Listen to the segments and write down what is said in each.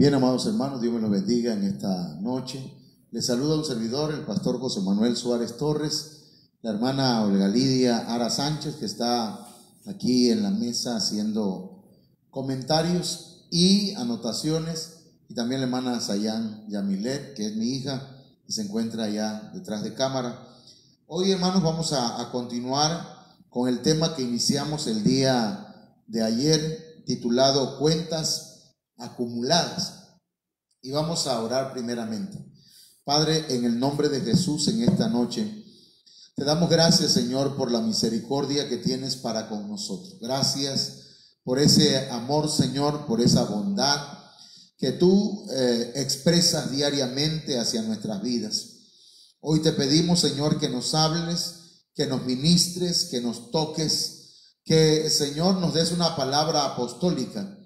Bien, amados hermanos, Dios me los bendiga en esta noche. Les saluda un servidor, el pastor José Manuel Suárez Torres, la hermana Olga Lidia Ara Sánchez, que está aquí en la mesa haciendo comentarios y anotaciones, y también la hermana Sayan Yamilet, que es mi hija y se encuentra allá detrás de cámara. Hoy, hermanos, vamos a continuar con el tema que iniciamos el día de ayer, titulado Cuentas acumuladas, y vamos a orar primeramente. Padre, en el nombre de Jesús, en esta noche te damos gracias, Señor, por la misericordia que tienes para con nosotros. Gracias por ese amor, Señor, por esa bondad que tú expresas diariamente hacia nuestras vidas. Hoy te pedimos, Señor, que nos hables, que nos ministres, que nos toques, que, Señor, nos des una palabra apostólica,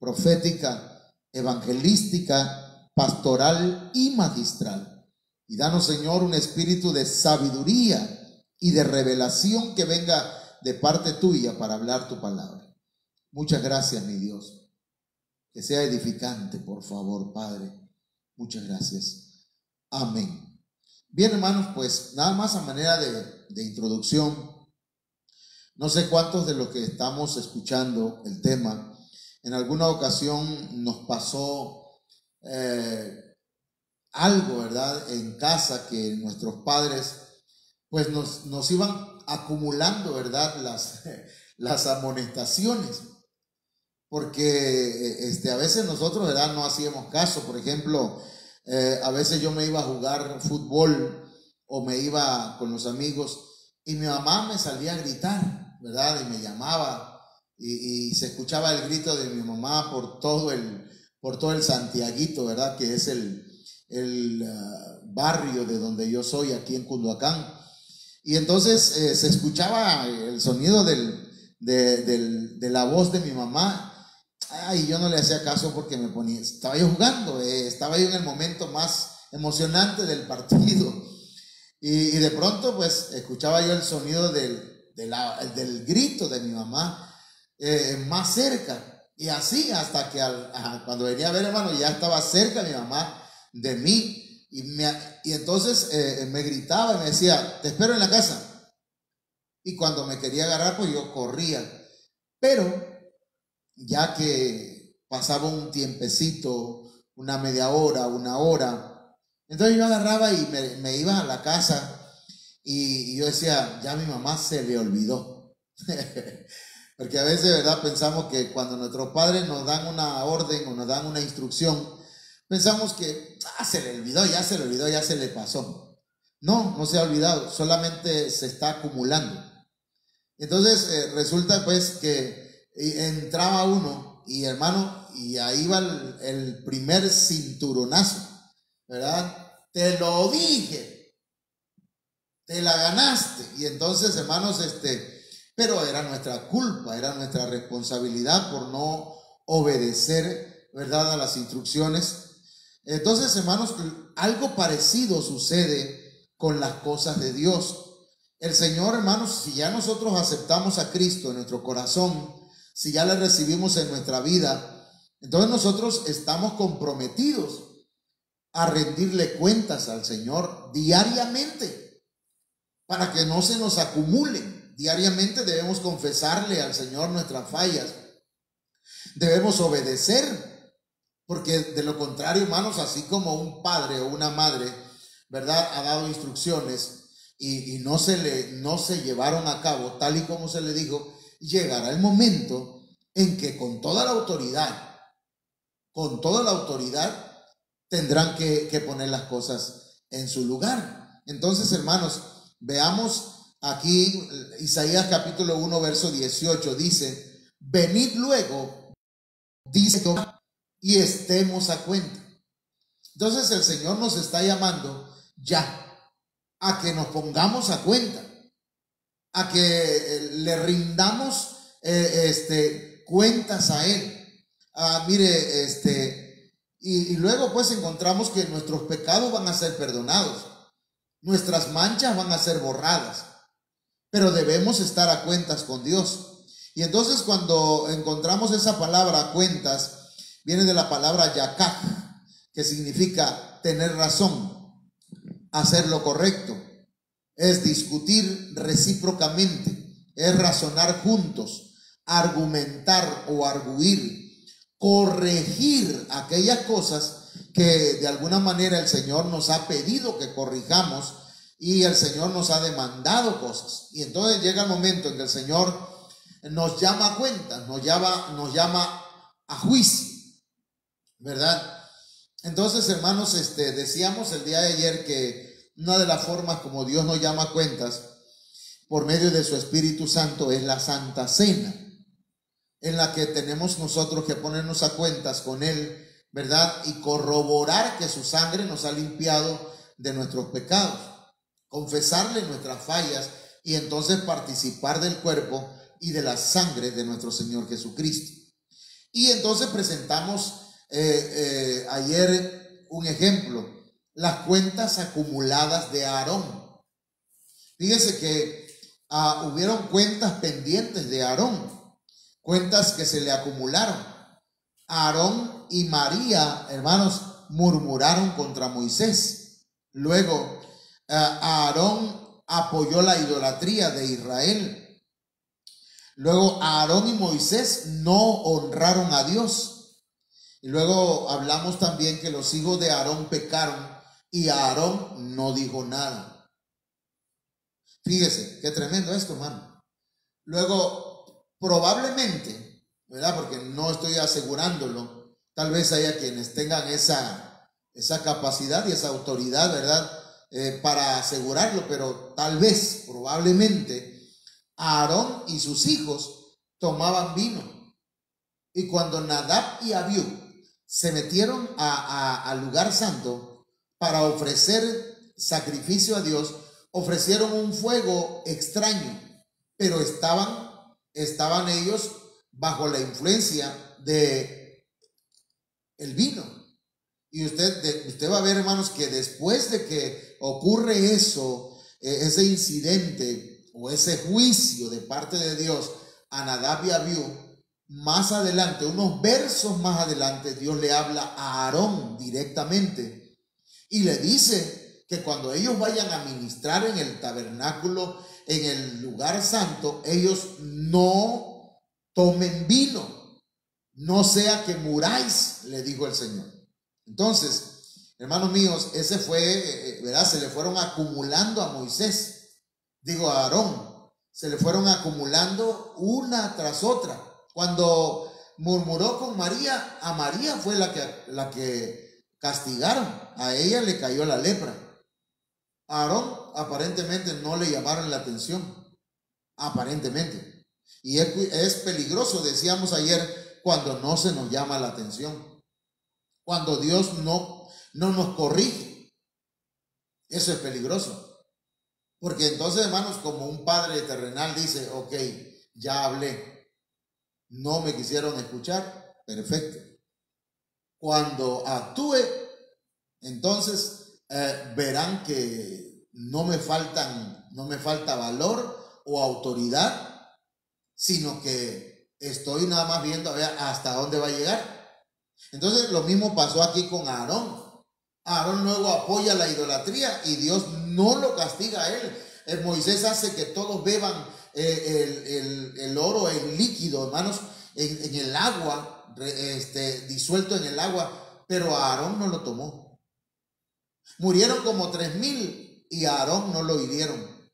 profética, evangelística, pastoral y magistral. Y danos, Señor, un espíritu de sabiduría y de revelación que venga de parte tuya para hablar tu palabra. Muchas gracias, mi Dios. Que sea edificante, por favor, Padre. Muchas gracias. Amén. Bien, hermanos, pues nada más a manera de introducción. No sé cuántos de los que estamos escuchando el tema, en alguna ocasión nos pasó algo, ¿verdad? En casa, que nuestros padres pues nos iban acumulando, ¿verdad? Las amonestaciones, porque a veces nosotros, ¿verdad?, no hacíamos caso. Por ejemplo, a veces yo me iba a jugar fútbol o me iba con los amigos y mi mamá me salía a gritar, ¿verdad? Y me llamaba. Y se escuchaba el grito de mi mamá por todo el Santiaguito, ¿verdad? Que es el barrio de donde yo soy, aquí en Cunduacán. Y entonces se escuchaba el sonido de la voz de mi mamá. Y yo no le hacía caso porque estaba yo jugando, estaba yo en el momento más emocionante del partido. Y de pronto pues escuchaba yo el sonido del grito de mi mamá, más cerca, y así hasta que cuando venía a ver, hermano, ya estaba cerca mi mamá de mí, y entonces me gritaba y me decía: te espero en la casa. Y cuando me quería agarrar, pues yo corría, pero ya que pasaba un tiempecito, una media hora, una hora, entonces yo agarraba y me iba a la casa, y yo decía: ya mi mamá se le olvidó. Porque a veces, ¿verdad?, pensamos que cuando nuestros padres nos dan una orden o nos dan una instrucción, pensamos que se le olvidó, ya se le olvidó, ya se le pasó. No, no se ha olvidado, solamente se está acumulando. Entonces resulta pues que entraba uno y, hermano, y ahí va el primer cinturonazo, ¿verdad? Te lo dije, te la ganaste. Y entonces, hermanos, pero era nuestra culpa, era nuestra responsabilidad por no obedecer, ¿verdad?, a las instrucciones. Entonces, hermanos, algo parecido sucede con las cosas de Dios. El Señor, hermanos, si ya nosotros aceptamos a Cristo en nuestro corazón, si ya le recibimos en nuestra vida, entonces nosotros estamos comprometidos a rendirle cuentas al Señor diariamente para que no se nos acumulen. Diariamente debemos confesarle al Señor nuestras fallas. Debemos obedecer, porque de lo contrario, hermanos, así como un padre o una madre, ¿verdad?, ha dado instrucciones y no se llevaron a cabo tal y como se le dijo, llegará el momento en que con toda la autoridad tendrán que poner las cosas en su lugar. Entonces, hermanos, veamos aquí Isaías capítulo 1 verso 18, dice: venid luego, dice Jehová, y estemos a cuenta. Entonces el Señor nos está llamando ya a que nos pongamos a cuenta, a que le rindamos cuentas a Él. Mire, y luego pues encontramos que nuestros pecados van a ser perdonados, nuestras manchas van a ser borradas, pero debemos estar a cuentas con Dios. Y entonces cuando encontramos esa palabra cuentas, Viene de la palabra yakaj, que significa tener razón, hacer lo correcto, es discutir recíprocamente, es razonar juntos, argumentar o arguir, corregir aquellas cosas que de alguna manera el Señor nos ha pedido que corrijamos y el Señor nos ha demandado cosas. Y entonces llega el momento en que el Señor nos llama a cuentas, nos llama a juicio, ¿verdad? Entonces, hermanos, decíamos el día de ayer que una de las formas como Dios nos llama a cuentas por medio de su Espíritu Santo es la Santa Cena, en la que tenemos nosotros que ponernos a cuentas con Él, ¿verdad? Y corroborar que su sangre nos ha limpiado de nuestros pecados, confesarle nuestras fallas y entonces participar del cuerpo y de la sangre de nuestro Señor Jesucristo. Y entonces presentamos ayer un ejemplo, las cuentas acumuladas de Aarón. Fíjese que hubieron cuentas pendientes de Aarón, cuentas que se le acumularon. Aarón y María, hermanos, murmuraron contra Moisés. Luego, Aarón apoyó la idolatría de Israel. Luego, Aarón y Moisés no honraron a Dios. Y luego hablamos también que los hijos de Aarón pecaron y Aarón no dijo nada. Fíjese, qué tremendo esto, hermano. Luego, probablemente, ¿verdad? Porque no estoy asegurándolo, tal vez haya quienes tengan esa capacidad y esa autoridad, ¿verdad? Para asegurarlo, pero tal vez, probablemente, Aarón y sus hijos tomaban vino. Y cuando Nadab y Abiú se metieron al lugar santo para ofrecer sacrificio a Dios, ofrecieron un fuego extraño, pero estaban ellos bajo la influencia de el vino. Y usted va a ver, hermanos, que después de que ocurre eso, ese incidente o ese juicio de parte de Dios a Nadab y Abiú, más adelante, unos versos más adelante, Dios le habla a Aarón directamente y le dice que cuando ellos vayan a ministrar en el tabernáculo, en el lugar santo, ellos no tomen vino, no sea que muráis, le dijo el Señor. Entonces, hermanos míos, ese fue, ¿verdad? Se le fueron acumulando a Moisés, a Aarón, se le fueron acumulando una tras otra. Cuando murmuró con María, a María fue la que castigaron, a ella le cayó la lepra. A Aarón aparentemente no le llamaron la atención, aparentemente. Y es peligroso, decíamos ayer, cuando no se nos llama la atención, cuando Dios no nos corrige. Eso es peligroso, porque entonces, hermanos, como un padre terrenal dice, ok, ya hablé, no me quisieron escuchar, perfecto. Cuando actúe, entonces verán que no me falta valor o autoridad, sino que estoy nada más viendo a ver hasta dónde va a llegar. Entonces lo mismo pasó aquí con Aarón. Aarón luego apoya la idolatría y Dios no lo castiga a él. Moisés hace que todos beban el oro, el líquido, hermanos, en el agua, disuelto en el agua, pero a Aarón no lo tomó. Murieron como 3,000 y a Aarón no lo hirieron.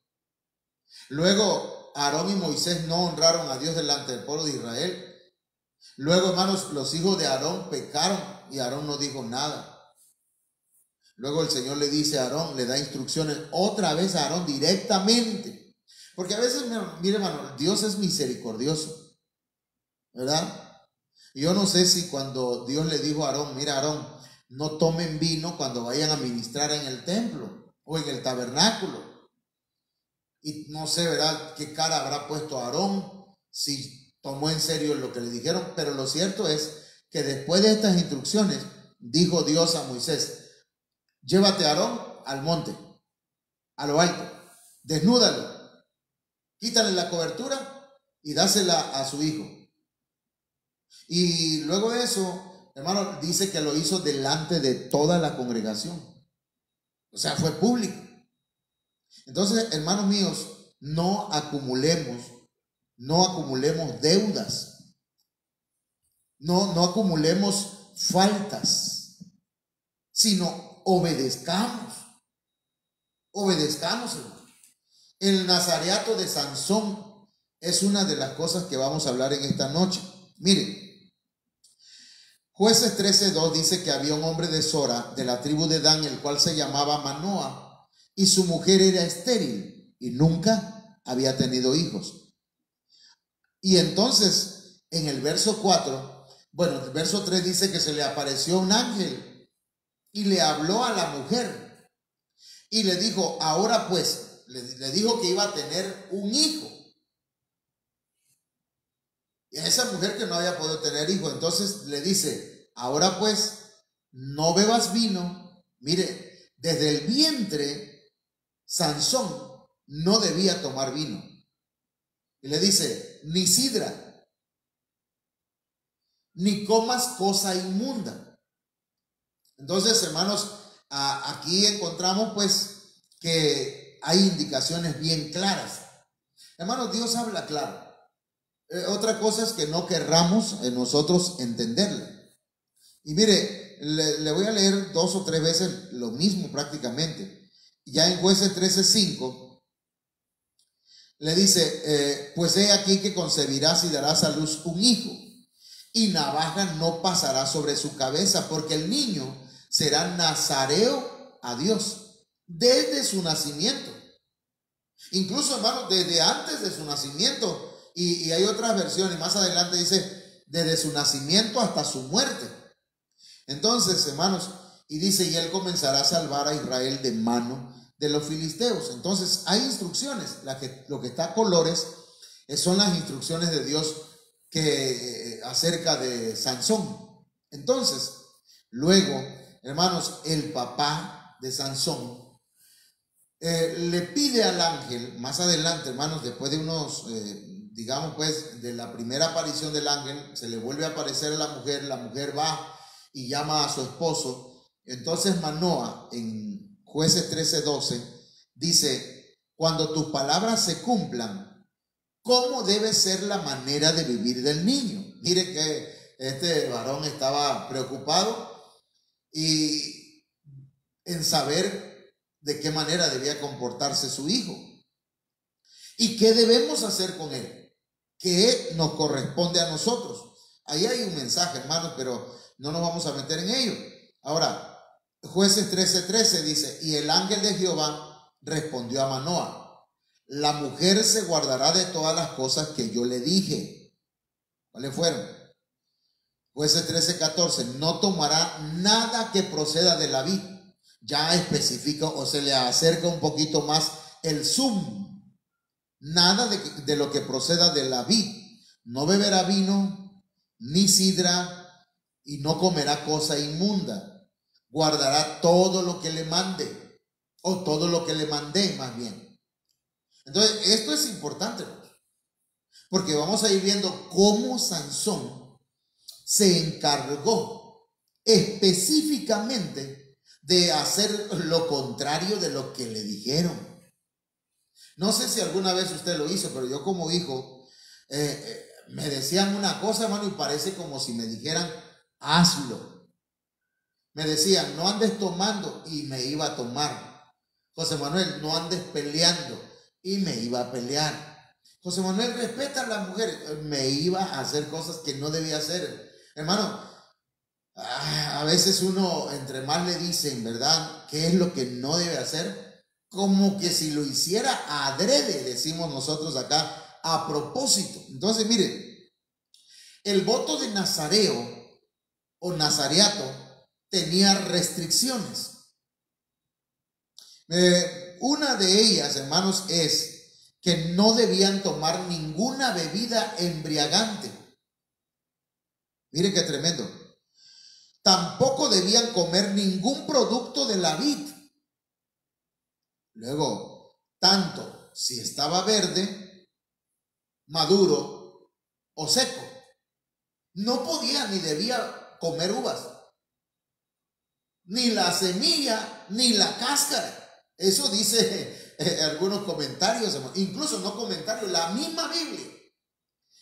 Luego Aarón y Moisés no honraron a Dios delante del pueblo de Israel. Luego, hermanos, los hijos de Aarón pecaron y Aarón no dijo nada. Luego el Señor le dice a Aarón, le da instrucciones otra vez a Aarón directamente. Porque a veces, mire, hermano, Dios es misericordioso, ¿verdad? Yo no sé si cuando Dios le dijo a Aarón, mira, Aarón, no tomen vino cuando vayan a ministrar en el templo o en el tabernáculo. Y no sé, ¿verdad?, qué cara habrá puesto Aarón, si tomó en serio lo que le dijeron. Pero lo cierto es que después de estas instrucciones, dijo Dios a Moisés, llévate a Aarón al monte, a lo alto, desnúdalo, quítale la cobertura y dásela a su hijo. Y luego de eso, hermano, dice que lo hizo delante de toda la congregación. O sea, fue público. Entonces, hermanos míos, no acumulemos deudas, no acumulemos faltas, sino obedezcamos, hermano. El nazareato de Sansón es una de las cosas que vamos a hablar en esta noche. Miren, Jueces 13:2 dice que había un hombre de Sora, de la tribu de Dan, el cual se llamaba Manoa, y su mujer era estéril y nunca había tenido hijos. Y entonces, en el verso 4, bueno, el verso 3 dice que se le apareció un ángel y le habló a la mujer y le dijo, ahora pues, le dijo que iba a tener un hijo. Y a esa mujer que no había podido tener hijo, entonces le dice, ahora pues, no bebas vino. Mire, desde el vientre, Sansón no debía tomar vino. Y le dice, ni sidra, ni comas cosa inmunda. Entonces, hermanos, aquí encontramos pues que hay indicaciones bien claras. Hermanos, Dios habla claro. Otra cosa es que no querramos nosotros entenderle. Y mire, le voy a leer 2 o 3 veces lo mismo prácticamente. Ya en Jueces 13:5 le dice, pues he aquí que concebirás y darás a luz un hijo, y navaja no pasará sobre su cabeza, porque el niño será nazareo a Dios desde su nacimiento. Incluso, hermano, desde antes de su nacimiento. Y hay otras versiones, más adelante dice, desde su nacimiento hasta su muerte. Entonces, hermanos, y dice, y él comenzará a salvar a Israel de mano de los filisteos. Entonces, hay instrucciones. Lo que está a colores son las instrucciones de Dios acerca de Sansón. Entonces, luego, hermanos, el papá de Sansón le pide al ángel, más adelante, hermanos, después de unos, digamos pues, de la primera aparición del ángel, se le vuelve a aparecer a la mujer va y llama a su esposo. Entonces Manoa, en Jueces 13:12, dice, cuando tus palabras se cumplan, ¿cómo debe ser la manera de vivir del niño? Mire que este varón estaba preocupado y en saber de qué manera debía comportarse su hijo y qué debemos hacer con él, que nos corresponde a nosotros. Ahí hay un mensaje, hermanos, pero no nos vamos a meter en ello. Ahora, Jueces 13:13 dice, y el ángel de Jehová respondió a Manoa, la mujer se guardará de todas las cosas que yo le dije. ¿Cuáles fueron? Jueces 13:14, no tomará nada que proceda de la vid. Ya especifica o se le acerca un poquito más el zoom. Nada de lo que proceda de la vid. No beberá vino ni sidra y no comerá cosa inmunda. Guardará todo lo que le mande, o todo lo que le mandé más bien. Entonces, esto es importante, porque vamos a ir viendo cómo Sansón se encargó específicamente de hacer lo contrario de lo que le dijeron. No sé si alguna vez usted lo hizo, pero yo como hijo me decían una cosa, hermano, y parece como si me dijeran, hazlo. Me decían, no andes tomando, y me iba a tomar. José Manuel, no andes peleando, y me iba a pelear. José Manuel, respeta a las mujeres, me iba a hacer cosas que no debía hacer. Hermano, a veces uno, entre más le dicen, ¿verdad?, qué es lo que no debe hacer, como que si lo hiciera adrede, decimos nosotros acá, a propósito. Entonces, mire, el voto de nazareo o nazareato tenía restricciones. Una de ellas, hermanos, es que no debían tomar ninguna bebida embriagante. Mire qué tremendo. Tampoco debían comer ningún producto de la vid. Luego, tanto si estaba verde, maduro o seco, no podía ni debía comer uvas. Ni la semilla, ni la cáscara. Eso dice algunos comentarios, incluso no comentarios, la misma Biblia.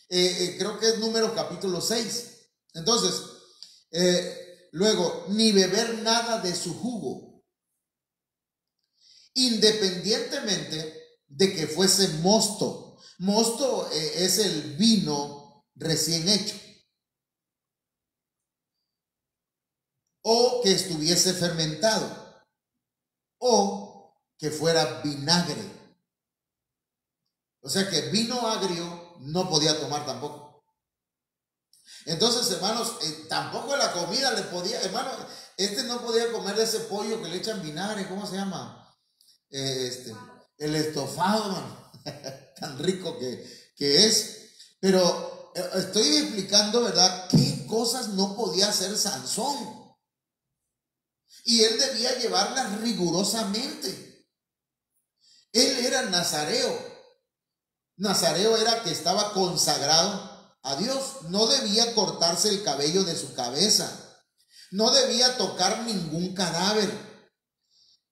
Creo que es Números capítulo 6. Entonces, luego, ni beber nada de su jugo, independientemente de que fuese mosto. Mosto es el vino recién hecho, o que estuviese fermentado, o que fuera vinagre. O sea que vino agrio no podía tomar tampoco. Entonces, hermanos, tampoco la comida le podía, hermano, no podía comer de ese pollo que le echan vinagre, ¿cómo se llama? El estofado, hermano, tan rico que es. Pero estoy explicando, ¿verdad?, qué cosas no podía hacer Sansón. Y él debía llevarlas rigurosamente. Él era nazareo. Nazareo era que estaba consagrado a Dios. No debía cortarse el cabello de su cabeza. No debía tocar ningún cadáver,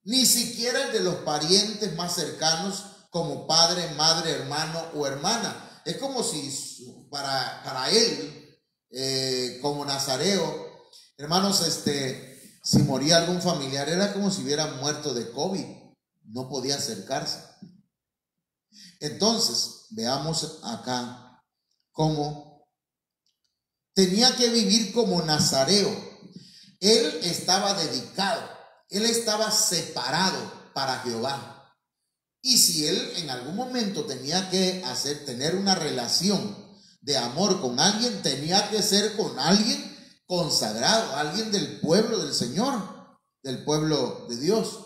ni siquiera el de los parientes más cercanos, como padre, madre, hermano o hermana. Es como si para él, como nazareo, hermanos, si moría algún familiar, era como si hubiera muerto de COVID. No podía acercarse. Entonces, veamos acá cómo tenía que vivir como nazareo. Él estaba dedicado, él estaba separado para Jehová. Y si él en algún momento tenía que tener una relación de amor con alguien, tenía que ser con alguien consagrado, alguien del pueblo del Señor, del pueblo de Dios.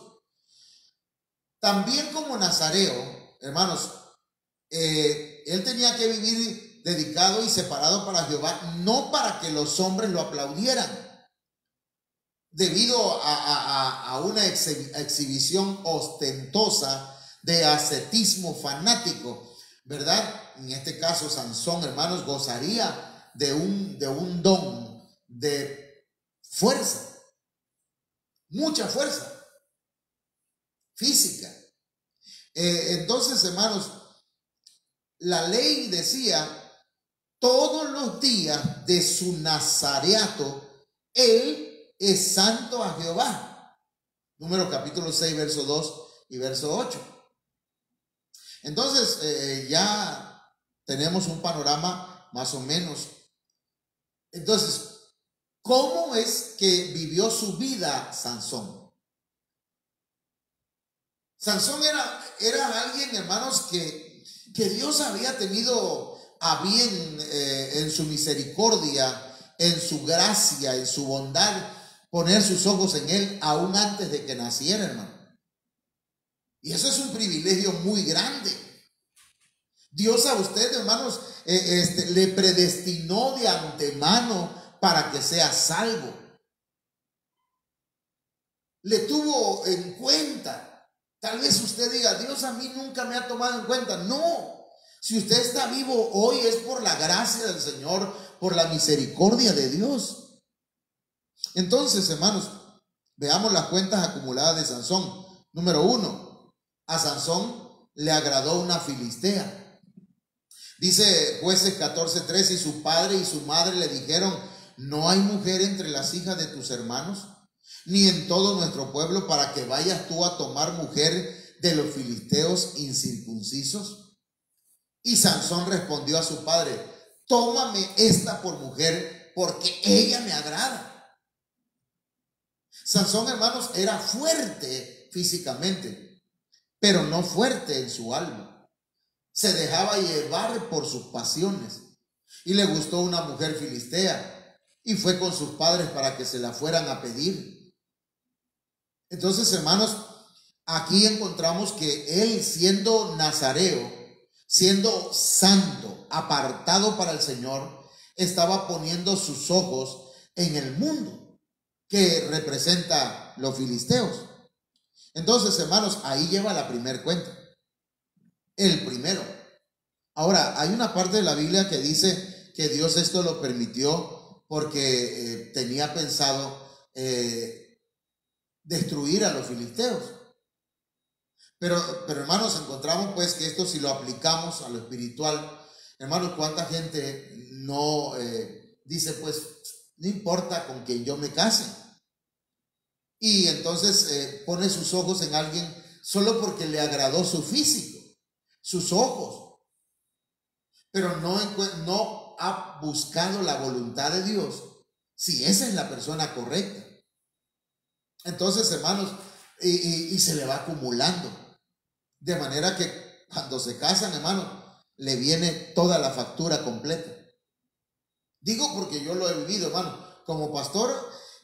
También como nazareo, hermanos, él tenía que vivir dedicado y separado para Jehová, no para que los hombres lo aplaudieran, debido a una exhibición ostentosa de ascetismo fanático, ¿verdad? En este caso, Sansón, hermanos, gozaría de un don de fuerza, mucha fuerza física. Entonces, hermanos, la ley decía, todos los días de su nazareato, él es santo a Jehová. Números capítulo 6, verso 2 y verso 8. Entonces, ya tenemos un panorama más o menos. Entonces, ¿cómo es que vivió su vida Sansón? Sansón era alguien, hermanos, que Dios había tenido a bien en su misericordia, en su gracia, en su bondad, poner sus ojos en él aún antes de que naciera, hermano. Y eso es un privilegio muy grande. Dios a usted, hermanos, le predestinó de antemano para que sea salvo. Le tuvo en cuenta. Tal vez usted diga, Dios a mí nunca me ha tomado en cuenta. No, si usted está vivo hoy es por la gracia del Señor, por la misericordia de Dios. Entonces, hermanos, veamos las cuentas acumuladas de Sansón. Número 1, a Sansón le agradó una filistea. Dice Jueces 14:3, y su padre y su madre le dijeron, ¿no hay mujer entre las hijas de tus hermanos, ni en todo nuestro pueblo, para que vayas tú a tomar mujer de los filisteos incircuncisos? Y Sansón respondió a su padre, tómame esta por mujer, porque ella me agrada. Sansón, hermanos, era fuerte físicamente, pero no fuerte en su alma. Se dejaba llevar por sus pasiones, y le gustó una mujer filistea, y fue con sus padres para que se la fueran a pedir. Entonces, hermanos, aquí encontramos que él, siendo nazareo, siendo santo, apartado para el Señor, estaba poniendo sus ojos en el mundo que representa los filisteos. Entonces, hermanos, ahí lleva la primer cuenta, el primero. Ahora, hay una parte de la Biblia que dice que Dios esto lo permitió porque tenía pensado destruir a los filisteos. Pero hermanos, encontramos pues que esto, si lo aplicamos a lo espiritual, hermanos, cuánta gente no dice, pues no importa con quien yo me case, y entonces pone sus ojos en alguien solo porque le agradó su físico, sus ojos, pero no ha buscado la voluntad de Dios, si esa es la persona correcta. Entonces, hermanos, y se le va acumulando, de manera que cuando se casan, hermanos, le viene toda la factura completa. Digo porque yo lo he vivido, hermano, como pastor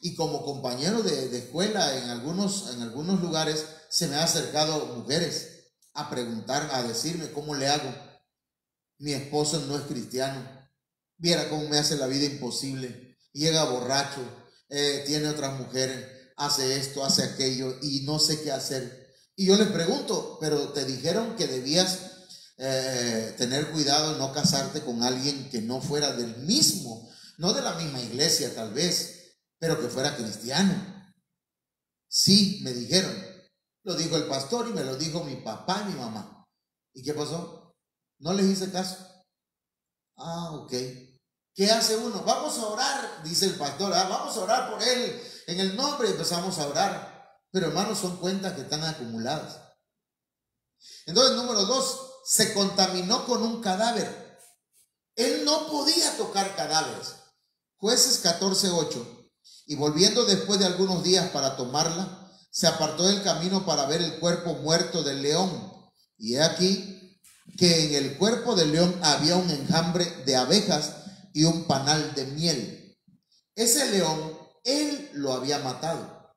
y como compañero de escuela. En algunos lugares se me han acercado mujeres a preguntar, a decirme cómo le hago. Mi esposo no es cristiano, viera cómo me hace la vida imposible, llega borracho, tiene otras mujeres, hace esto, hace aquello y no sé qué hacer. Y yo les pregunto, pero te dijeron que debías tener cuidado de no casarte con alguien que no fuera del mismo, no de la misma iglesia tal vez, pero que fuera cristiano. Sí, me dijeron. Lo dijo el pastor y me lo dijo mi papá y mi mamá. ¿Y qué pasó? No les hice caso. Ah, ok. ¿Qué hace uno? Vamos a orar, dice el pastor, vamos a orar por él en el nombre, y empezamos a orar. Pero hermanos, son cuentas que están acumuladas. Entonces, número 2, se contaminó con un cadáver. Él no podía tocar cadáveres. Jueces 14:8. Y volviendo después de algunos días para tomarla, se apartó del camino para ver el cuerpo muerto del león. Y he aquí que en el cuerpo del león había un enjambre de abejas y un panal de miel. Ese león, él lo había matado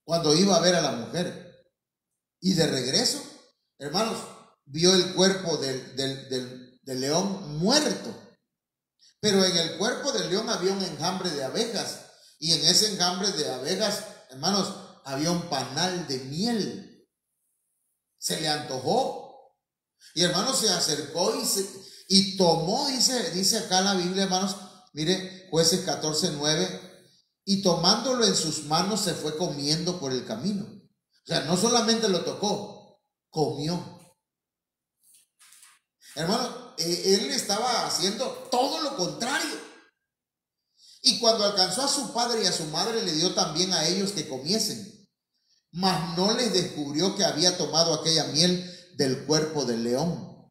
cuando iba a ver a la mujer. Y de regreso, hermanos, vio el cuerpo del león muerto. Pero en el cuerpo del león había un enjambre de abejas. Y en ese enjambre de abejas, hermanos, había un panal de miel. Se le antojó. Y hermanos, se acercó y tomó, dice acá la Biblia, hermanos, mire, Jueces 14:9. Y tomándolo en sus manos se fue comiendo por el camino. O sea, no solamente lo tocó, comió. Hermano, él estaba haciendo todo lo contrario. Y cuando alcanzó a su padre y a su madre, le dio también a ellos que comiesen. Mas no les descubrió que había tomado aquella miel del cuerpo del león.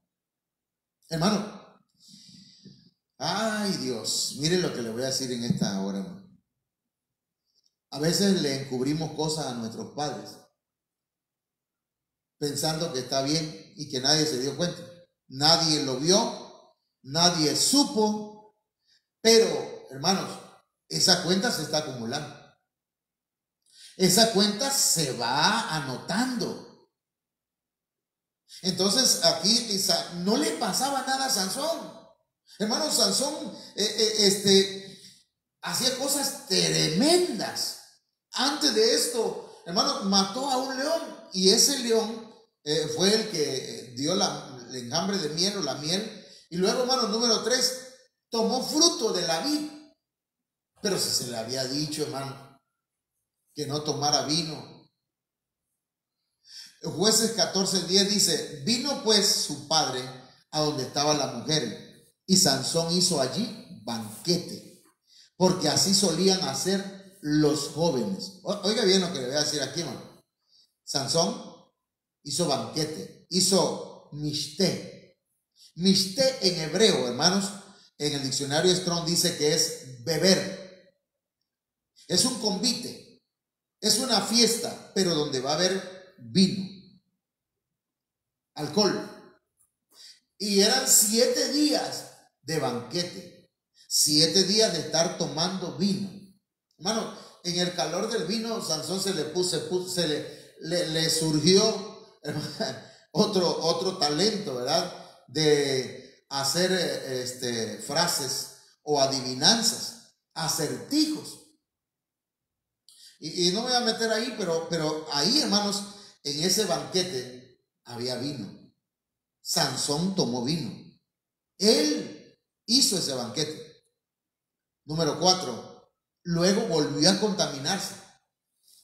Hermano, ay Dios, mire lo que le voy a decir en esta hora, hermano. A veces le encubrimos cosas a nuestros padres, pensando que está bien y que nadie se dio cuenta. Nadie lo vio, nadie supo, pero, hermanos, esa cuenta se está acumulando. Esa cuenta se va anotando. Entonces, aquí no le pasaba nada a Sansón. Hermanos, Sansón hacía cosas tremendas. Antes de esto, hermanos, mató a un león. Y ese león fue el que dio el enjambre de miel o la miel. Y luego, hermanos, número 3, tomó fruto de la vid. Pero si se le había dicho, hermano, que no tomara vino. Jueces 14:10 dice: vino pues su padre a donde estaba la mujer, y Sansón hizo allí banquete, porque así solían hacer los jóvenes. Oiga bien lo que le voy a decir aquí, hermano. Sansón hizo banquete, hizo mishté. Mishté en hebreo, hermanos, en el diccionario Strong dice que es beber. Es un convite, es una fiesta, pero donde va a haber vino, alcohol. Y eran 7 días de banquete, 7 días de estar tomando vino. Hermano, en el calor del vino, Sansón le surgió otro talento, ¿verdad? De hacer frases o adivinanzas, acertijos. Y no me voy a meter ahí, pero ahí, hermanos, en ese banquete había vino. Sansón tomó vino. Él hizo ese banquete. Número 4, luego volvió a contaminarse.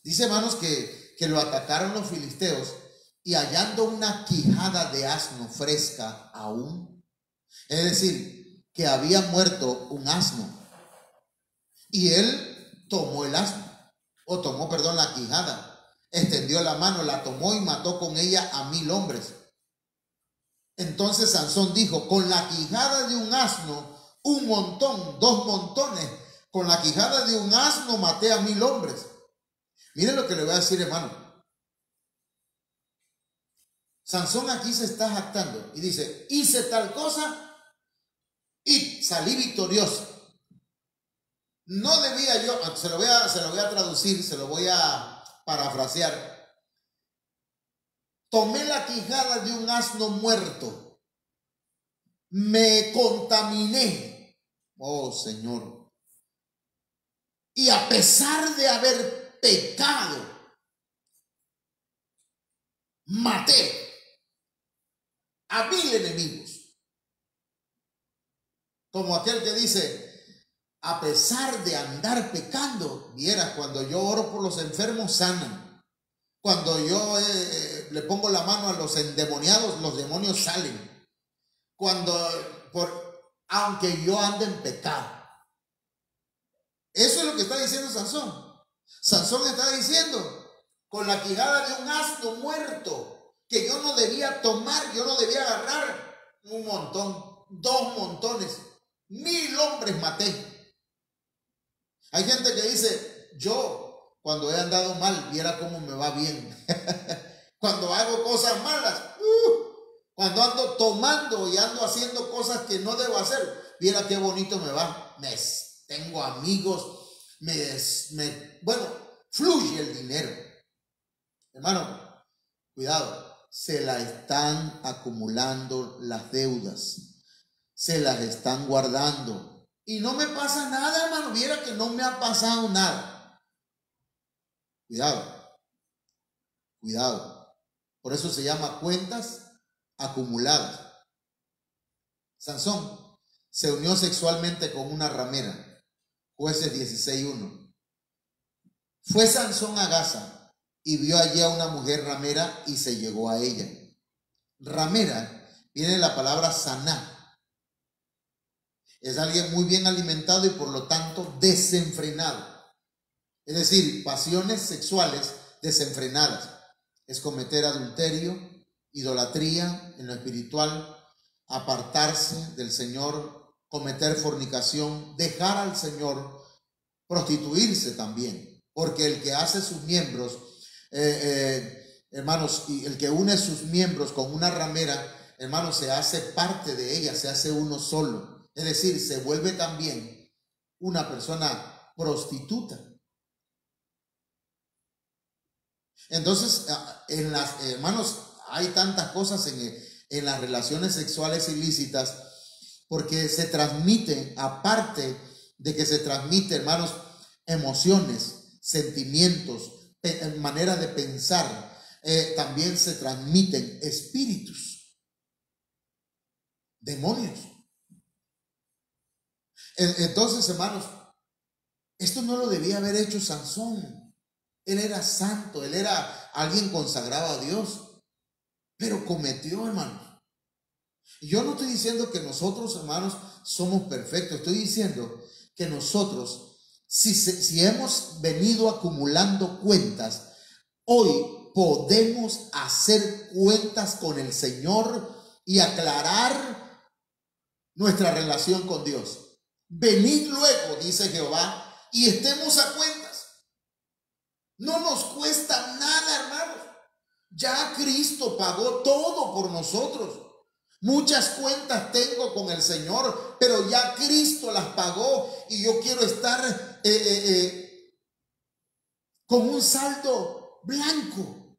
Dice, hermanos, que lo atacaron los filisteos y hallando una quijada de asno fresca aún, es decir, que había muerto un asno, y él tomó el asno, o tomó, perdón, la quijada, extendió la mano, la tomó y mató con ella a 1000 hombres. Entonces Sansón dijo, con la quijada de un asno, un montón, 2 montones, con la quijada de un asno maté a 1000 hombres. Miren lo que le voy a decir, hermano. Sansón aquí se está jactando y dice, hice tal cosa y salí victorioso. No debía yo, se lo voy a traducir, se lo voy a parafrasear. Tomé la quijada de un asno muerto, me contaminé, oh Señor, y a pesar de haber pecado, maté a 1000 enemigos. Como aquel que dice, a pesar de andar pecando, vieras, cuando yo oro por los enfermos sanan. Cuando yo le pongo la mano a los endemoniados, los demonios salen. Aunque yo ande en pecado. Eso es lo que está diciendo Sansón. Sansón está diciendo, con la quijada de un asno muerto, que yo no debía tomar, yo no debía agarrar un montón, 2 montones, 1000 hombres maté. Hay gente que dice, yo cuando he andado mal, viera cómo me va bien. Cuando hago cosas malas, cuando ando tomando y ando haciendo cosas que no debo hacer, viera qué bonito me va. Tengo amigos, bueno, fluye el dinero. Hermano, cuidado, se la están acumulando las deudas, se las están guardando. Y no me pasa nada, hermano, viera que no me ha pasado nada. Cuidado, cuidado. Por eso se llama cuentas acumuladas. Sansón se unió sexualmente con una ramera. Jueces 16:1. Fue Sansón a Gaza y vio allí a una mujer ramera y se llegó a ella. Ramera viene de la palabra saná. Es alguien muy bien alimentado y por lo tanto desenfrenado. Es decir, pasiones sexuales desenfrenadas. Es cometer adulterio, idolatría en lo espiritual, apartarse del Señor, cometer fornicación, dejar al Señor, prostituirse también. Porque el que hace sus miembros, hermanos, y el que une sus miembros con una ramera, hermanos, se hace parte de ella, se hace uno solo. Es decir, se vuelve también una persona prostituta. Entonces, hermanos, hay tantas cosas en las relaciones sexuales ilícitas, porque se transmiten, aparte de que se transmiten, hermanos, emociones, sentimientos, manera de pensar, también se transmiten espíritus, demonios. Entonces, hermanos, esto no lo debía haber hecho Sansón. Él era santo, él era alguien consagrado a Dios, pero cometió, hermanos. Y yo no estoy diciendo que nosotros, hermanos, somos perfectos. Estoy diciendo que nosotros, si hemos venido acumulando cuentas, hoy podemos hacer cuentas con el Señor y aclarar nuestra relación con Dios. Venid luego, dice Jehová, y estemos a cuentas. No nos cuesta nada, hermanos. Ya Cristo pagó todo por nosotros. Muchas cuentas tengo con el Señor, pero ya Cristo las pagó y yo quiero estar con un saldo blanco.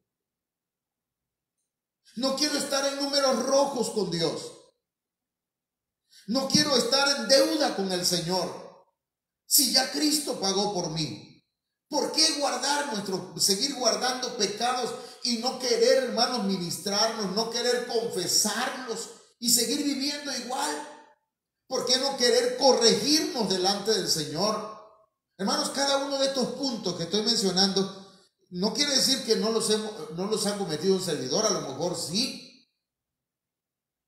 No quiero estar en números rojos con Dios. No quiero estar en deuda con el Señor. Si ya Cristo pagó por mí. ¿Por qué seguir guardando pecados y no querer, hermanos, ministrarnos, no querer confesarlos y seguir viviendo igual? ¿Por qué no querer corregirnos delante del Señor? Hermanos, cada uno de estos puntos que estoy mencionando no quiere decir que no los ha cometido un servidor, a lo mejor sí,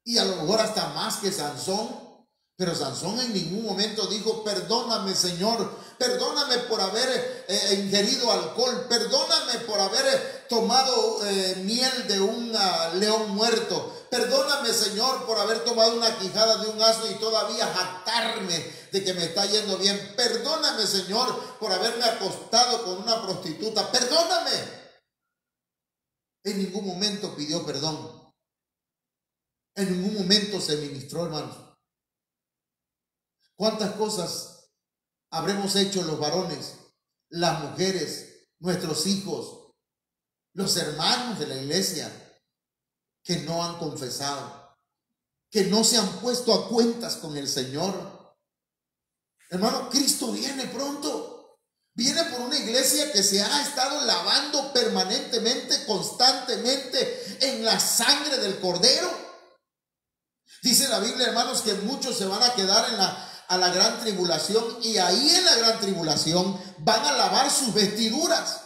y a lo mejor hasta más que Sansón. Pero Sansón en ningún momento dijo: perdóname, Señor, perdóname por haber ingerido alcohol, perdóname por haber tomado miel de un león muerto, perdóname, Señor, por haber tomado una quijada de un asno y todavía jactarme de que me está yendo bien, perdóname, Señor, por haberme acostado con una prostituta, perdóname. En ningún momento pidió perdón, en ningún momento se ministró, hermanos. ¿Cuántas cosas habremos hecho los varones, las mujeres, nuestros hijos, los hermanos de la iglesia, que no han confesado, que no se han puesto a cuentas con el Señor? Hermano, Cristo viene pronto. Viene por una iglesia que se ha estado lavando permanentemente, constantemente en la sangre del Cordero. Dice la Biblia, hermanos, que muchos se van a quedar a la gran tribulación, y ahí en la gran tribulación van a lavar sus vestiduras.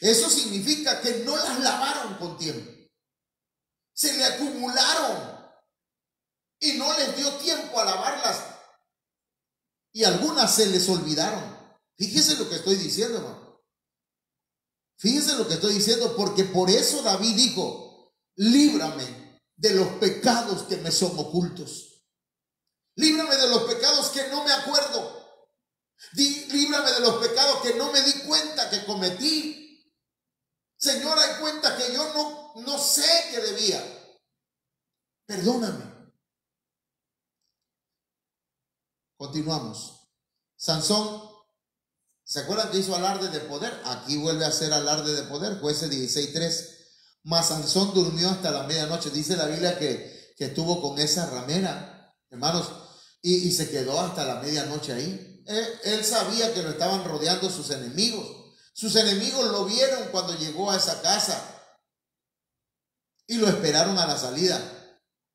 Eso significa que no las lavaron con tiempo, se le acumularon y no les dio tiempo a lavarlas, y algunas se les olvidaron. Fíjese lo que estoy diciendo, hermano. Fíjese lo que estoy diciendo, porque por eso David dijo: líbrame de los pecados que me son ocultos. Líbrame de los pecados que no me acuerdo. Líbrame de los pecados que no me di cuenta que cometí. Señor, hay cuenta que yo no sé que debía. Perdóname. Continuamos. Sansón, ¿se acuerdan que hizo alarde de poder? Aquí vuelve a hacer alarde de poder. Jueces 16:3. Mas Sansón durmió hasta la medianoche. Dice la Biblia que estuvo con esa ramera, hermanos, y se quedó hasta la medianoche ahí. Él sabía que lo estaban rodeando sus enemigos. Sus enemigos lo vieron cuando llegó a esa casa y lo esperaron a la salida.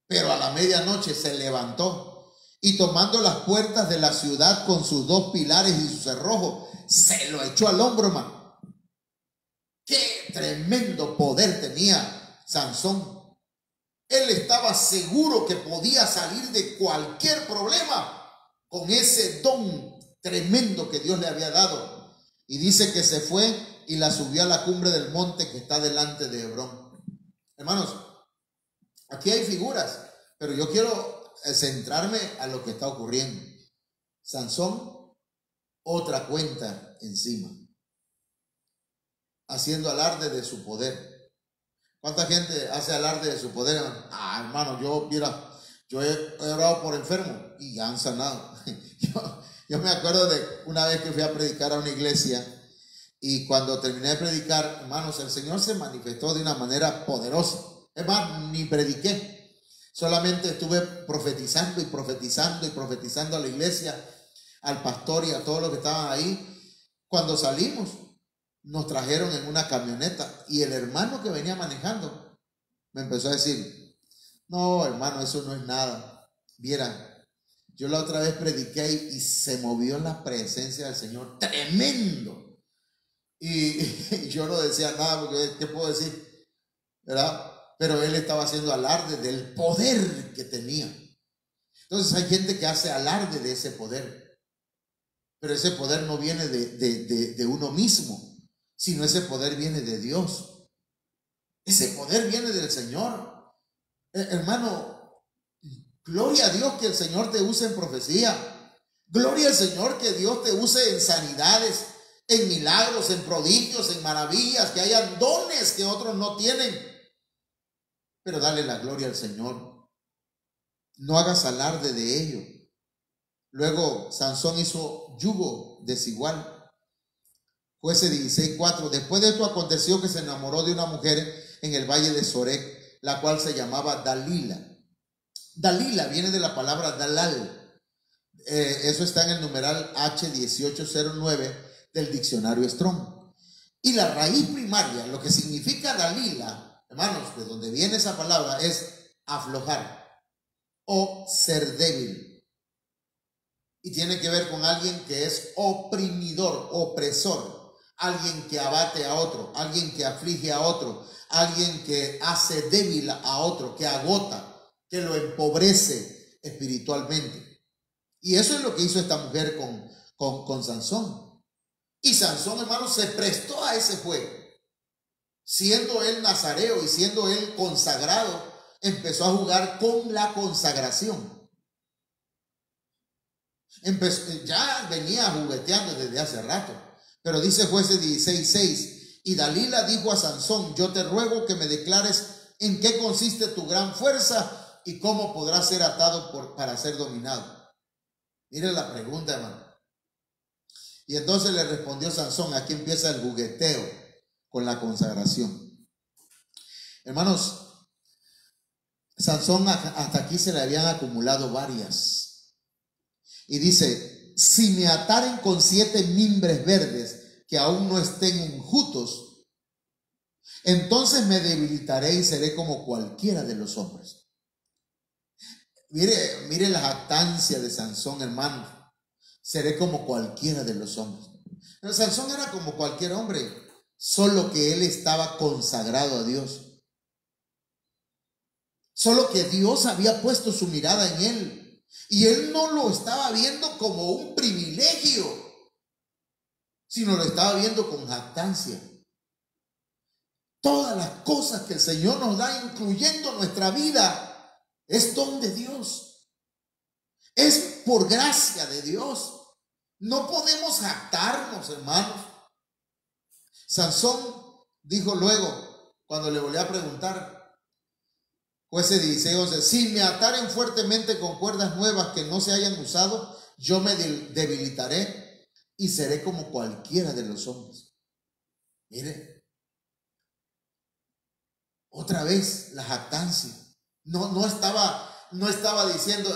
Pero a la medianoche se levantó y, tomando las puertas de la ciudad con sus 2 pilares y su cerrojo, se lo echó al hombro, hermano. Qué tremendo poder tenía Sansón. Él estaba seguro que podía salir de cualquier problema con ese don tremendo que Dios le había dado. Y dice que se fue y la subió a la cumbre del monte que está delante de Hebrón. Hermanos, aquí hay figuras, pero yo quiero centrarme a lo que está ocurriendo. Sansón, otra cuenta encima, haciendo alarde de su poder. ¿Cuánta gente hace alarde de su poder? Hermano, yo he orado por enfermos y ya han sanado. Yo me acuerdo de una vez que fui a predicar a una iglesia, y cuando terminé de predicar, hermanos, el Señor se manifestó de una manera poderosa. Es más, ni prediqué, solamente estuve profetizando y profetizando y profetizando a la iglesia, al pastor y a todos los que estaban ahí. Cuando salimos, nos trajeron en una camioneta, y el hermano que venía manejando me empezó a decir: no, hermano, eso no es nada. Vieran, yo la otra vez prediqué y se movió la presencia del Señor tremendo, y yo no decía nada porque ¿qué puedo decir? ¿Verdad? Pero él estaba haciendo alarde del poder que tenía. Entonces hay gente que hace alarde de ese poder, pero ese poder no viene de uno mismo, sino ese poder viene de Dios. Ese poder viene del Señor. Hermano, gloria a Dios que el Señor te use en profecía. Gloria al Señor que Dios te use en sanidades, en milagros, en prodigios, en maravillas, que hayan dones que otros no tienen. Pero dale la gloria al Señor. No hagas alarde de ello. Luego Sansón hizo yugo desigual. Jueces 16:4. Después de esto aconteció que se enamoró de una mujer en el valle de Sorek, la cual se llamaba Dalila. Dalila viene de la palabra Dalal. Eso está en el numeral H1809 del diccionario Strong. Y la raíz primaria, lo que significa Dalila, hermanos, de donde viene esa palabra, es aflojar. o ser débil. Y tiene que ver con alguien que es oprimidor, opresor, alguien que abate a otro, alguien que aflige a otro, alguien que hace débil a otro, que agota, que lo empobrece espiritualmente. Y eso es lo que hizo esta mujer con Sansón. Y Sansón, hermanos, se prestó a ese juego. Siendo él nazareo y siendo él consagrado, empezó a jugar con la consagración. Ya venía jugueteando desde hace rato. Pero dice Jueces 16:6, y Dalila dijo a Sansón: yo te ruego que me declares en qué consiste tu gran fuerza y cómo podrás ser atado para ser dominado. Miren la pregunta, hermano. Y entonces le respondió Sansón. Aquí empieza el jugueteo con la consagración. Hermanos, Sansón hasta aquí se le habían acumulado varias. Y dice: si me ataren con 7 mimbres verdes que aún no estén enjutos, entonces me debilitaré y seré como cualquiera de los hombres. Mire la jactancia de Sansón, hermano. Seré como cualquiera de los hombres. Pero Sansón era como cualquier hombre, solo que él estaba consagrado a Dios. Solo que Dios había puesto su mirada en él. Y él no lo estaba viendo como un privilegio, sino lo estaba viendo con jactancia. Todas las cosas que el Señor nos da, incluyendo nuestra vida, es don de Dios. Es por gracia de Dios. No podemos jactarnos, hermanos. Sansón dijo luego, cuando le volví a preguntar, Jueces 16:11, si me ataren fuertemente con cuerdas nuevas que no se hayan usado, yo me debilitaré y seré como cualquiera de los hombres. Mire, otra vez la jactancia. No estaba diciendo,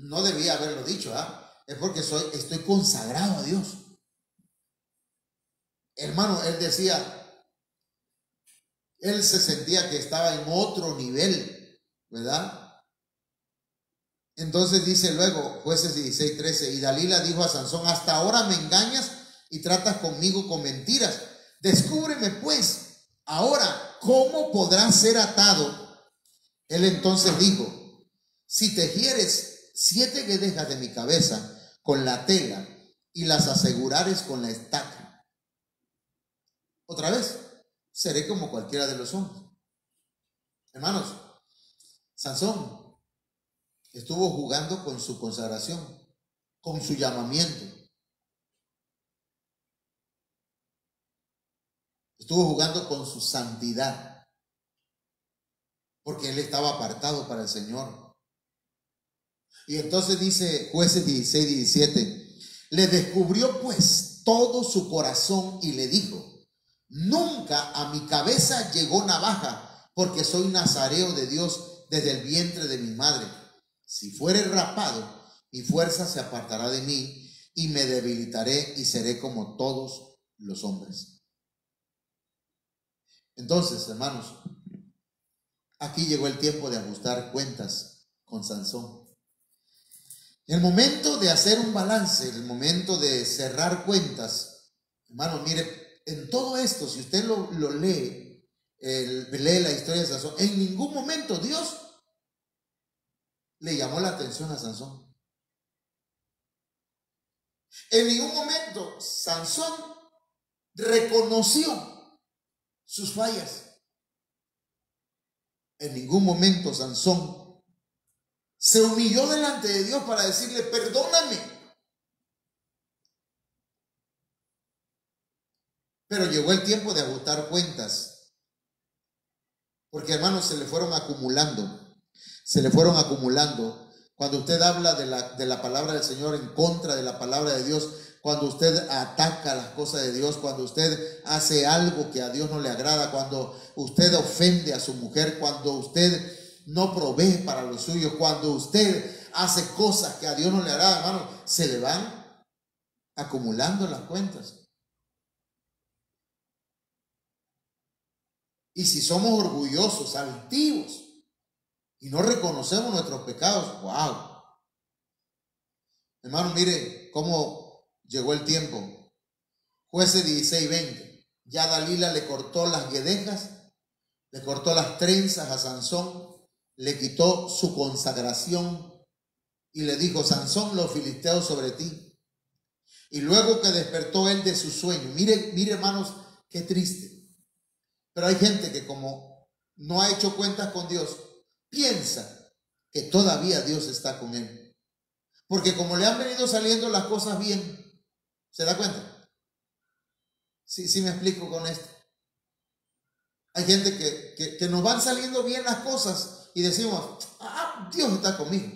no debía haberlo dicho, es porque estoy consagrado a Dios. Hermano, él decía, él se sentía que estaba en otro nivel, ¿verdad? Entonces dice luego, Jueces 16:13, y Dalila dijo a Sansón: hasta ahora me engañas y tratas conmigo con mentiras. Descúbreme pues ahora cómo podrás ser atado. Él entonces dijo: si tejieres 7 guedejas de mi cabeza con la tela y las asegurares con la estaca. Otra vez, seré como cualquiera de los hombres. Hermanos, Sansón estuvo jugando con su consagración, con su llamamiento. Estuvo jugando con su santidad, porque él estaba apartado para el Señor. Y entonces dice Jueces 16:17, le descubrió pues todo su corazón y le dijo: nunca a mi cabeza llegó navaja, porque soy nazareo de Dios desde el vientre de mi madre. Si fuere rapado, mi fuerza se apartará de mí y me debilitaré y seré como todos los hombres. Entonces, hermanos, aquí llegó el tiempo de ajustar cuentas con Sansón. El momento de hacer un balance, el momento de cerrar cuentas. Hermano, mire, en todo esto, si usted lo lee, lee la historia de Sansón, en ningún momento Dios le llamó la atención a Sansón. En ningún momento Sansón reconoció sus fallas. En ningún momento Sansón se humilló delante de Dios para decirle: perdóname. Pero llegó el tiempo de ajustar cuentas, porque, hermanos, se le fueron acumulando. Cuando usted habla de la palabra del Señor en contra de la palabra de Dios, cuando usted ataca las cosas de Dios, cuando usted hace algo que a Dios no le agrada, cuando usted ofende a su mujer, cuando usted no provee para los suyos, cuando usted hace cosas que a Dios no le agrada, hermano, se le van acumulando las cuentas. Y si somos orgullosos, altivos, y no reconocemos nuestros pecados. ¡Wow! Hermano, mire cómo llegó el tiempo. Jueces 16:20. Ya Dalila le cortó las guedejas, le cortó las trenzas a Sansón, le quitó su consagración y le dijo: Sansón, los filisteos sobre ti. Y luego que despertó él de su sueño, mire hermanos, qué triste. Pero hay gente que, como no ha hecho cuentas con Dios, piensa que todavía Dios está con él. Porque como le han venido saliendo las cosas bien, ¿se da cuenta? Sí me explico con esto. Hay gente que nos van saliendo bien las cosas y decimos: Dios está conmigo.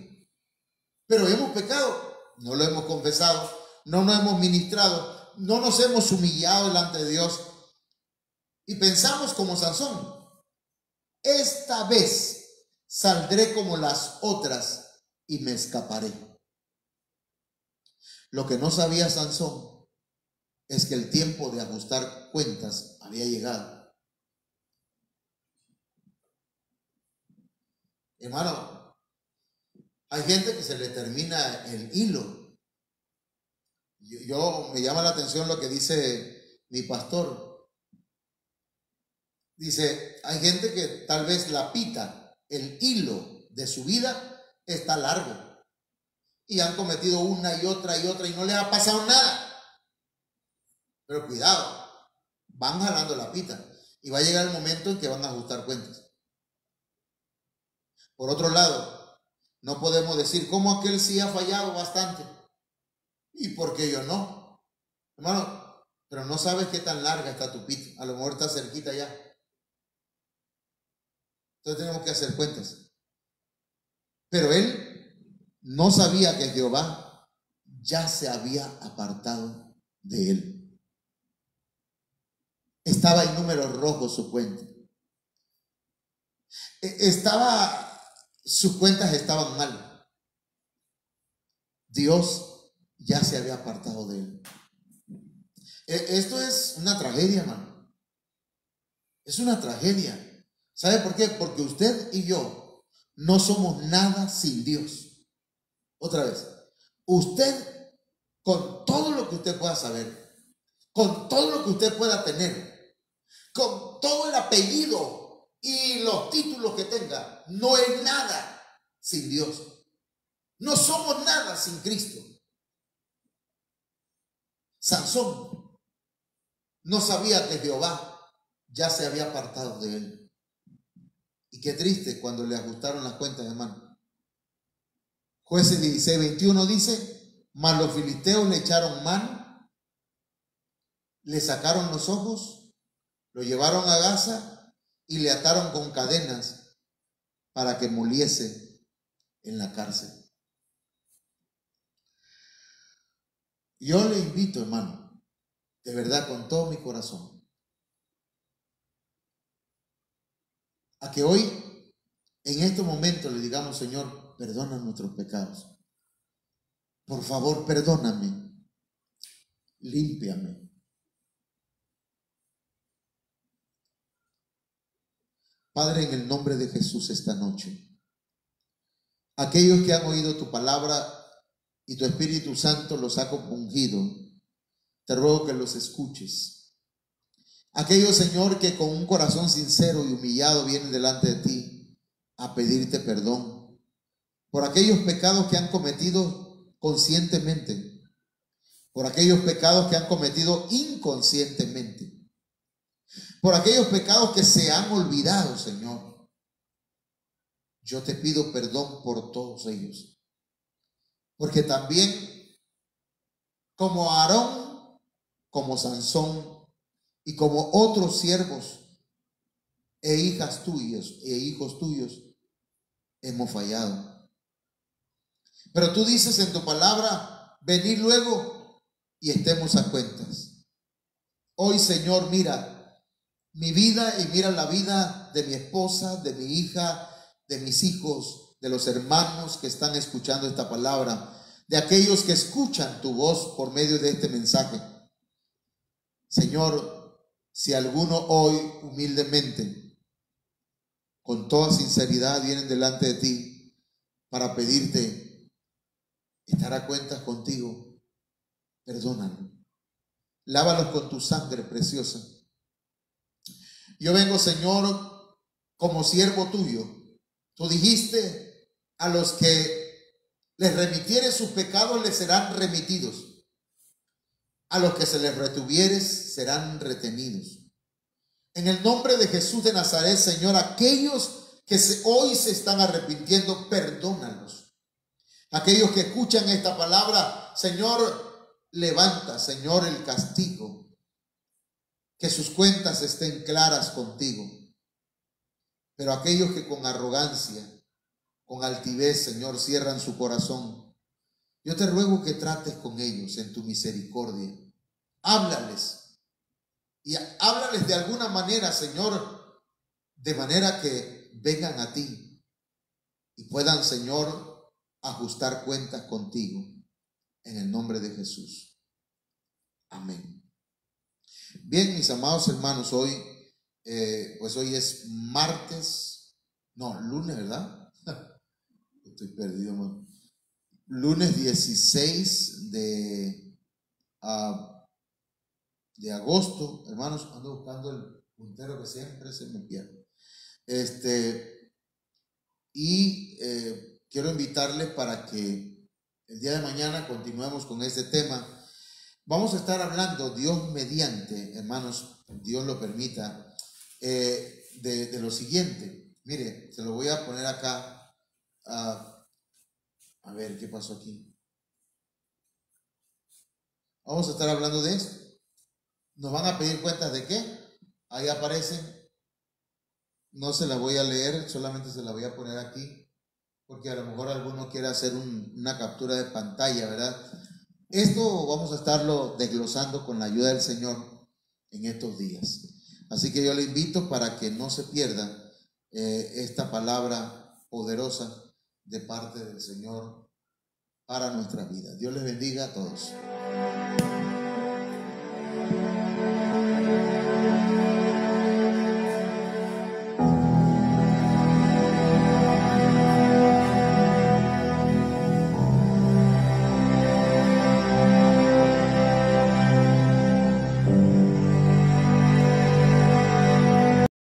Pero hemos pecado, no lo hemos confesado, no nos hemos ministrado, no nos hemos humillado delante de Dios y pensamos como Sansón: esta vez saldré como las otras y me escaparé. Lo que no sabía Sansón es que el tiempo de ajustar cuentas había llegado. Hermano, hay gente que se le termina el hilo. Yo me llama la atención lo que dice mi pastor. Dice: hay gente que tal vez la pita, el hilo de su vida está largo y han cometido una y otra y no les ha pasado nada. Pero cuidado, van jalando la pita y va a llegar el momento en que van a ajustar cuentas. Por otro lado, no podemos decir: ¿cómo aquel sí ha fallado bastante y por qué yo no? Hermano, pero no sabes qué tan larga está tu pita. A lo mejor está cerquita ya. Entonces tenemos que hacer cuentas. Pero él no sabía que Jehová ya se había apartado de él. Estaba en números rojos su cuenta. Sus cuentas estaban mal. Dios ya se había apartado de él. Esto es una tragedia, hermano. Es una tragedia. ¿Sabe por qué? Porque usted y yo no somos nada sin Dios. Otra vez, usted, con todo lo que usted pueda saber, con todo lo que usted pueda tener, con todo el apellido y los títulos que tenga, no es nada sin Dios. No somos nada sin Cristo. Sansón no sabía que Jehová ya se había apartado de él. Y qué triste cuando le ajustaron las cuentas, hermano. Jueces 16:21 dice: mas los filisteos le echaron mano, le sacaron los ojos, lo llevaron a Gaza y le ataron con cadenas para que muriese en la cárcel. Yo le invito, hermano, de verdad, con todo mi corazón, a que hoy, en este momento, le digamos: Señor, perdona nuestros pecados. Por favor, perdóname. Límpiame. Padre, en el nombre de Jesús, esta noche, aquellos que han oído tu palabra y tu Espíritu Santo los ha compungido, te ruego que los escuches. Aquellos, Señor, que con un corazón sincero y humillado vienen delante de ti a pedirte perdón por aquellos pecados que han cometido conscientemente, por aquellos pecados que han cometido inconscientemente, por aquellos pecados que se han olvidado, Señor. Yo te pido perdón por todos ellos, porque también, como Aarón, como Sansón y como otros siervos e hijas tuyas e hijos tuyos, hemos fallado. Pero tú dices en tu palabra: venid luego y estemos a cuentas. Hoy, Señor, mira mi vida y mira la vida de mi esposa, de mi hija, de mis hijos, de los hermanos que están escuchando esta palabra, de aquellos que escuchan tu voz por medio de este mensaje. Señor, si alguno hoy humildemente con toda sinceridad vienen delante de ti para pedirte estar a cuentas contigo, perdónanos. Lávalos con tu sangre preciosa. Yo vengo, Señor, como siervo tuyo. Tú dijiste: a los que les remitiere sus pecados les serán remitidos. A los que se les retuvieres serán retenidos. En el nombre de Jesús de Nazaret, Señor, aquellos que hoy se están arrepintiendo, perdónalos. Aquellos que escuchan esta palabra, Señor, levanta, Señor, el castigo. Que sus cuentas estén claras contigo. Pero aquellos que con arrogancia, con altivez, Señor, cierran su corazón, yo te ruego que trates con ellos en tu misericordia. Háblales. Y háblales de alguna manera, Señor, de manera que vengan a ti y puedan, Señor, ajustar cuentas contigo. En el nombre de Jesús. Amén. Bien, mis amados hermanos, hoy es lunes, ¿verdad? Estoy perdido, man. Lunes 16 de agosto. Hermanos, ando buscando el puntero que siempre se me pierde. Quiero invitarles para que el día de mañana continuemos con este tema. Vamos a estar hablando, Dios mediante, hermanos, Dios lo permita, de lo siguiente. Mire, se lo voy a poner acá. A ver, ¿qué pasó aquí? Vamos a estar hablando de esto. Nos van a pedir cuentas de qué. Ahí aparecen. No se la voy a leer, solamente se la voy a poner aquí, porque a lo mejor alguno quiere hacer una captura de pantalla, ¿verdad? Esto vamos a estarlo desglosando con la ayuda del Señor en estos días. Así que yo le invito para que no se pierda esta palabra poderosa de parte del Señor para nuestra vida. Dios les bendiga a todos.